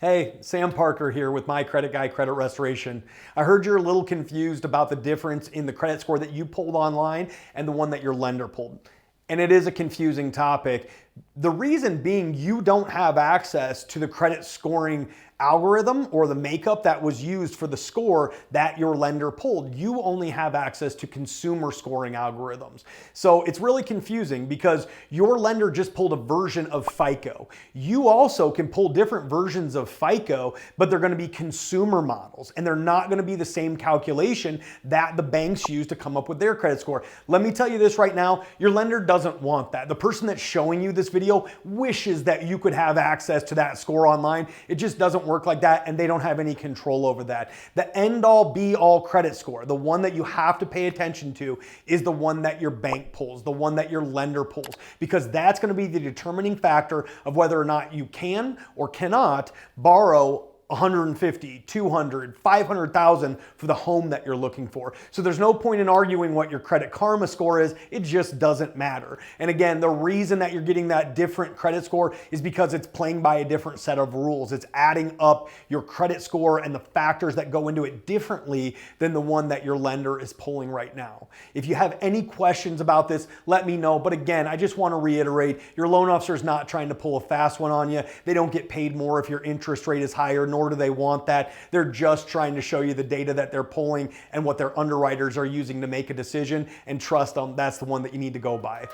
Hey, Sam Parker here with My Credit Guy Credit Restoration. I heard you're a little confused about the difference in the credit score that you pulled online and the one that your lender pulled. And it is a confusing topic. The reason being you don't have access to the credit scoring algorithm or the makeup that was used for the score that your lender pulled. You only have access to consumer scoring algorithms. So it's really confusing because your lender just pulled a version of FICO. You also can pull different versions of FICO, but they're going to be consumer models and they're not going to be the same calculation that the banks use to come up with their credit score. Let me tell you this right now, your lender doesn't want that. The person that's showing you this video wishes that you could have access to that score online. It just doesn't work like that, and they don't have any control over that. The end-all be-all credit score, the one that you have to pay attention to, is the one that your bank pulls, the one that your lender pulls, because that's going to be the determining factor of whether or not you can or cannot borrow 150, 200, 500,000 for the home that you're looking for. So there's no point in arguing what your Credit Karma score is. It just doesn't matter. And again, the reason that you're getting that different credit score is because it's playing by a different set of rules. It's adding up your credit score and the factors that go into it differently than the one that your lender is pulling right now. If you have any questions about this, let me know. But again, I just want to reiterate, your loan officer is not trying to pull a fast one on you. They don't get paid more if your interest rate is higher, nor do they want that. They're just trying to show you the data that they're pulling and what their underwriters are using to make a decision, and trust them, that's the one that you need to go by.